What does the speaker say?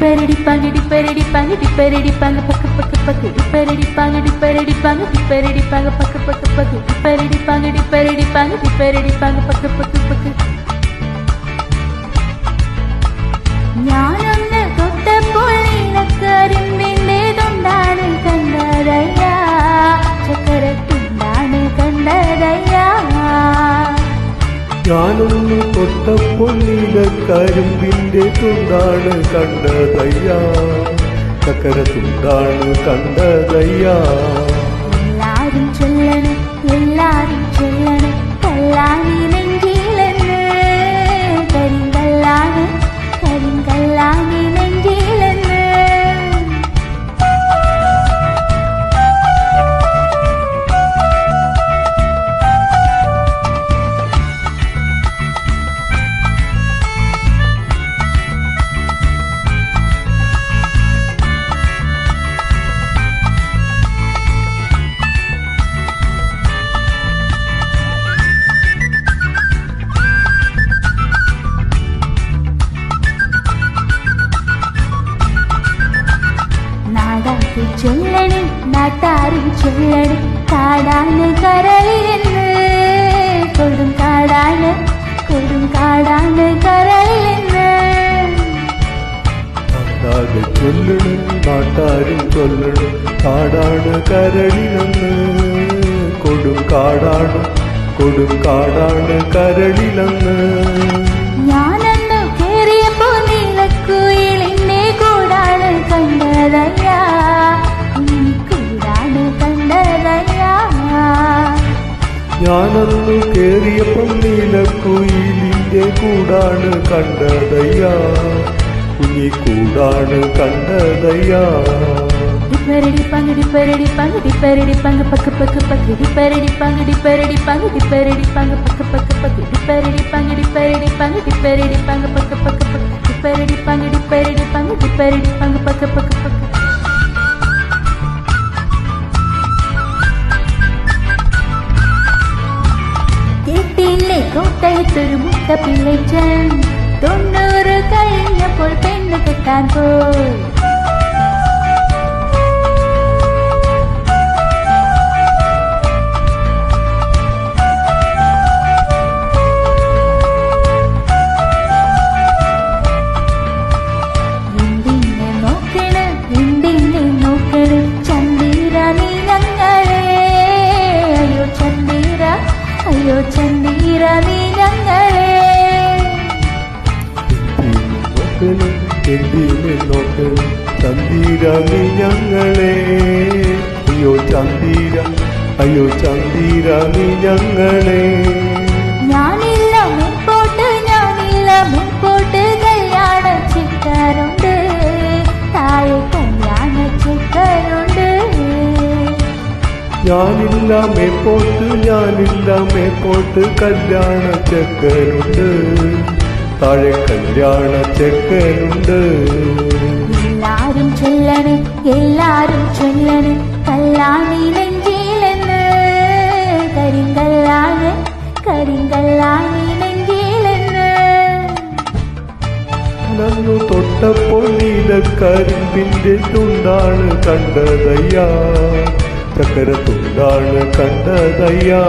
டிப்பரடிப்பாங்க டிப்பரடிப்பாங்க டிப்பரடிப்பாங்க பக்க பக்க பக்க டிப்பரடிப்பாங்க டிப்பரடிப்பாங்க டிப்பரடிப்பாங்க பக்க பக்க பக்க டிப்பரடிப்பாங்க டிப்பரடிப்பாங்க டிப்பரடிப்பாங்க பக்க பக்க பக்க ഞാനൊന്ന് തൊട്ടപ്പോൾ നീലക്കരിമ്പിന്റേതുണ്ടാണ് കണ്ടതയ്യാ ചക്കരത്തുണ്ടാണ് കണ്ടതയ്യാ ഞാനൊന്ന് തൊട്ടപ്പോൾ നീലക്കരിമ്പിന്റേതുണ്ടാണ് കണ്ടതയ്യാ ചക്കരത്തുണ്ടാണ് കണ്ടതയ്യാ എല്ലാരും ചൊല്ലണ് കല്ലാണി നെഞ്ചിലെന്ന് കരിങ്കല്ലാണി നെഞ്ചിലെന്ന് ചൊല്ലണ് നാട്ടാരും ചൊല്ലണ് കാടാണ് കരളിലെന്ന് കൊടും കാടാണ് കരളിലെന്ന് ചൊല്ലണ് നാട്ടാരും ചൊല്ലണ് കാടാണ് കരളിലെന്ന് കൊടും കാടാണ് കരളിലെന്ന് ഞാനന്ന് കേറിയപ്പോ നീലക്കുയിലിന്റെ കൂടാണ് കണ്ടതയ്യാ ഞാനന്നു കേറിയപ്പം നീലക്കുയിലിന്റെ കൂടാണ് കണ്ടതയ്യാ കുഞ്ഞിക്കൂടാണ് കണ്ടതയ്യാ டிப்பரடிப்பாங்க டிப்பரடிப்பாங்க டிப்பரடிப்பாங்க பக்க பக்க பக்க டிப்பரடிப்பாங்க டிப்பரடிப்பாங்க டிப்பரடிப்பாங்க பக்க பக்க பக்க டிப்பரடிப்பாங்க டிப்பரடிப்பாங்க டிப்பரடிப்பாங்க பக்க பக்க பக்க டிப்பரடிப்பாங்க டிப்பரடிப்பாங்க டிப்பரடிப்பாங்க பக்க பக்க பக்க കേട്ടില്ലേ കോട്ടയത്തൊരു മുട്ട പിള്ളച്ചൻ 90 കഴിഞ്ഞപ്പോൾ പെണ്ണ് കെട്ടാൻ പോയി അയ്യോ ചന്ദീര നീ ഞങ്ങളെ നോക്കണം ചന്ദീര നീ ഞങ്ങളെ അയ്യോ ചന്ദീര നീ ഞങ്ങളെ ഞാനില്ല മുൻപോട്ട് കല്യാണ ചിക്കറുണ്ട് താഴെ കല്യാണ ചിക്കറുണ്ട് ഞാനില്ല മേപ്പോട്ട് കല്യാണ ചെക്കനുണ്ട് താഴെ കല്യാണ ചെക്കനുണ്ട് എല്ലാരും ചൊല്ലണ് കല്ലാണി നെഞ്ചിലെന്ന് കരിങ്കല്ലാണി നെഞ്ചിലെന്ന് നന്നു തൊട്ടപ്പോൾ നീലക്കരിമ്പിന്റെ തുണ്ടാണ് കണ്ടതയ്യാ ചക്കരത്തുണ്ടാണ് കണ്ടതയ്യാ